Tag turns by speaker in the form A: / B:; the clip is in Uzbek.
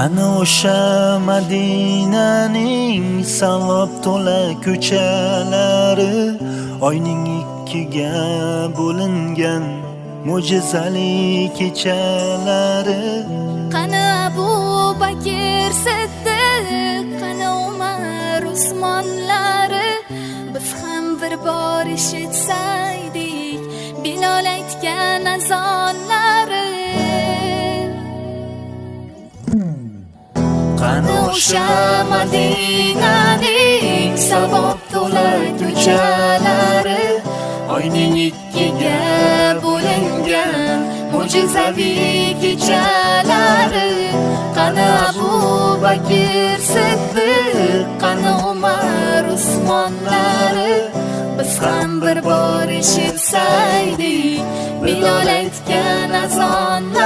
A: Qani o'sha Madinaning savob to'la ko'chalari, oyning ikkiga bo'lingan mo'jizali kechalari.
B: Qani Abu Bakr Siddiq, qani Umar Usmonlari, biz ham bir bor eshitsaydik Bilol aytgan azonlari.
A: Qani o'sha Madinaning savob to'la ko'chalari, oyning ikkiga bo'lingan mo'jizaviy kechalari. Qani Abu Bakr Siddiq, qani Umar Usmonlari, biz ham bir bor eshitsaydik Bilol aytgan azonlari.